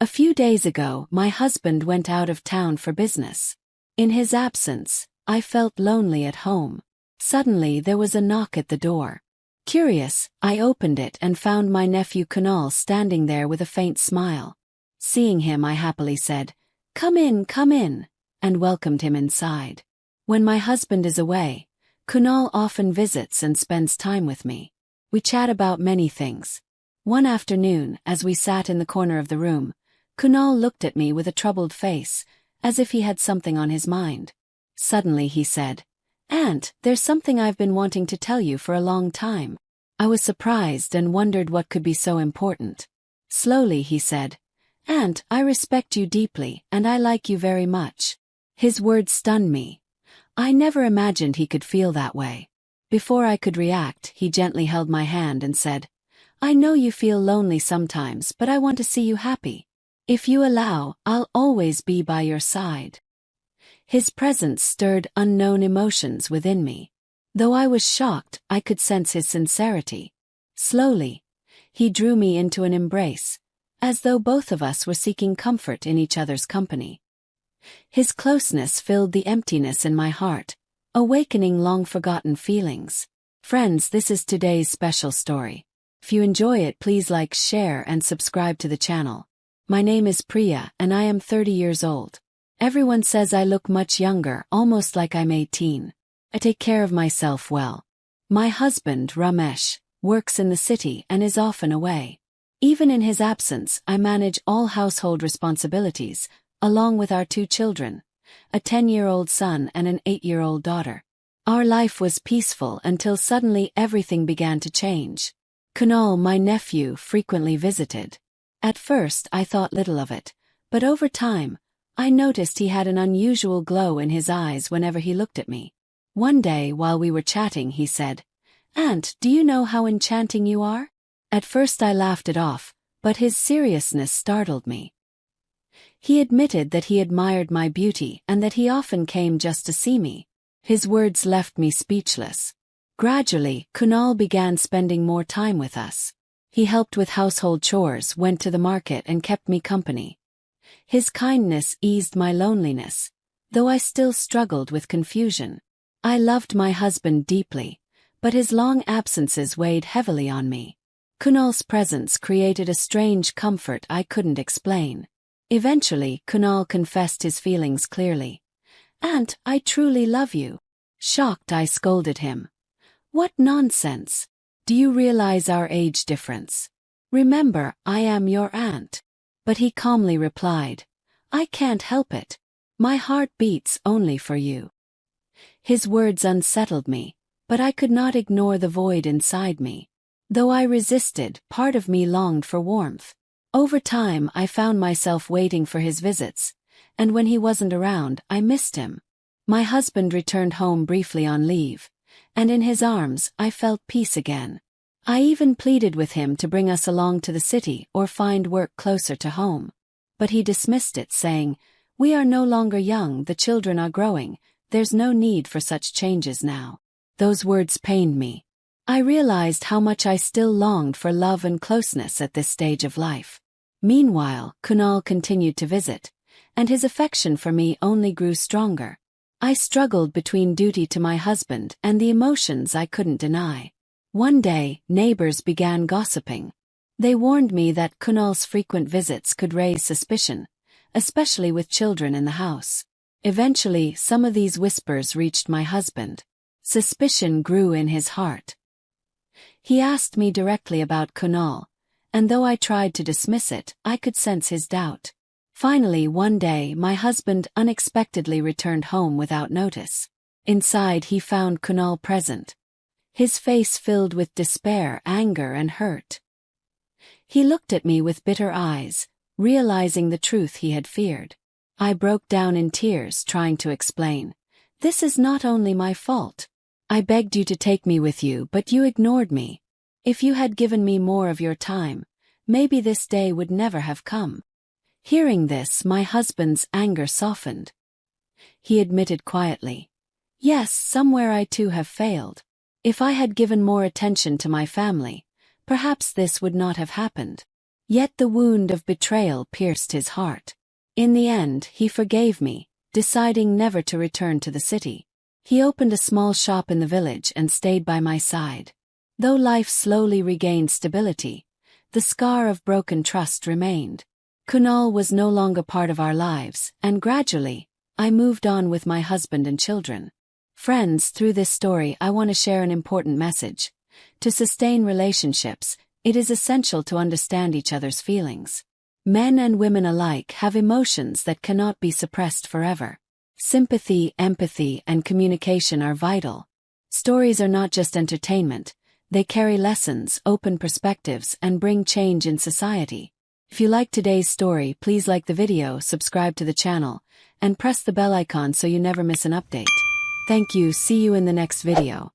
A few days ago, my husband went out of town for business. In his absence, I felt lonely at home. Suddenly there was a knock at the door. Curious, I opened it and found my nephew Kunal standing there with a faint smile. Seeing him, I happily said, come in, and welcomed him inside. When my husband is away, Kunal often visits and spends time with me. We chat about many things. One afternoon, as we sat in the corner of the room, Kunal looked at me with a troubled face, as if he had something on his mind. Suddenly he said, "Aunt, there's something I've been wanting to tell you for a long time." I was surprised and wondered what could be so important. Slowly he said, "Aunt, I respect you deeply and I like you very much." His words stunned me. I never imagined he could feel that way. Before I could react, he gently held my hand and said, "I know you feel lonely sometimes, but I want to see you happy. If you allow, I'll always be by your side." His presence stirred unknown emotions within me. Though I was shocked, I could sense his sincerity. Slowly, he drew me into an embrace, as though both of us were seeking comfort in each other's company. His closeness filled the emptiness in my heart, awakening long-forgotten feelings. Friends, this is today's special story. If you enjoy it, please like, share, and subscribe to the channel. My name is Priya, and I am 30 years old. Everyone says I look much younger, almost like I'm 18. I take care of myself well. My husband, Ramesh, works in the city and is often away. Even in his absence, I manage all household responsibilities, along with our 2 children, a 10-year-old son and an 8-year-old daughter. Our life was peaceful until suddenly everything began to change. Kunal, my nephew, frequently visited. At first I thought little of it, but over time, I noticed he had an unusual glow in his eyes whenever he looked at me. One day while we were chatting, he said, "Aunt, do you know how enchanting you are?" At first I laughed it off, but his seriousness startled me. He admitted that he admired my beauty and that he often came just to see me. His words left me speechless. Gradually, Kunal began spending more time with us. He helped with household chores, went to the market, and kept me company. His kindness eased my loneliness, though I still struggled with confusion. I loved my husband deeply, but his long absences weighed heavily on me. Kunal's presence created a strange comfort I couldn't explain. Eventually, Kunal confessed his feelings clearly. "Aunt, I truly love you." Shocked, I scolded him. "What nonsense! Do you realize our age difference? Remember, I am your aunt." But he calmly replied, "I can't help it. My heart beats only for you." His words unsettled me, but I could not ignore the void inside me. Though I resisted, part of me longed for warmth. Over time, I found myself waiting for his visits, and when he wasn't around, I missed him. My husband returned home briefly on leave, and in his arms, I felt peace again. I even pleaded with him to bring us along to the city or find work closer to home. But he dismissed it, saying, "We are no longer young, the children are growing, there's no need for such changes now." Those words pained me. I realized how much I still longed for love and closeness at this stage of life. Meanwhile, Kunal continued to visit, and his affection for me only grew stronger. I struggled between duty to my husband and the emotions I couldn't deny. One day, neighbors began gossiping. They warned me that Kunal's frequent visits could raise suspicion, especially with children in the house. Eventually, some of these whispers reached my husband. Suspicion grew in his heart. He asked me directly about Kunal, and though I tried to dismiss it, I could sense his doubt. Finally, one day, my husband unexpectedly returned home without notice. Inside, he found Kunal present, his face filled with despair, anger, and hurt. He looked at me with bitter eyes, realizing the truth he had feared. I broke down in tears, trying to explain. "This is not only my fault. I begged you to take me with you, but you ignored me. If you had given me more of your time, maybe this day would never have come." Hearing this, my husband's anger softened. He admitted quietly, "Yes, somewhere I too have failed. If I had given more attention to my family, perhaps this would not have happened." Yet the wound of betrayal pierced his heart. In the end, he forgave me, deciding never to return to the city. He opened a small shop in the village and stayed by my side. Though life slowly regained stability, the scar of broken trust remained. Kunal was no longer part of our lives, and gradually, I moved on with my husband and children. Friends, through this story I want to share an important message. To sustain relationships, it is essential to understand each other's feelings. Men and women alike have emotions that cannot be suppressed forever. Sympathy, empathy, and communication are vital. Stories are not just entertainment, they carry lessons, open perspectives, and bring change in society. If you like today's story, please like the video, subscribe to the channel, and press the bell icon so you never miss an update. Thank you. See you in the next video.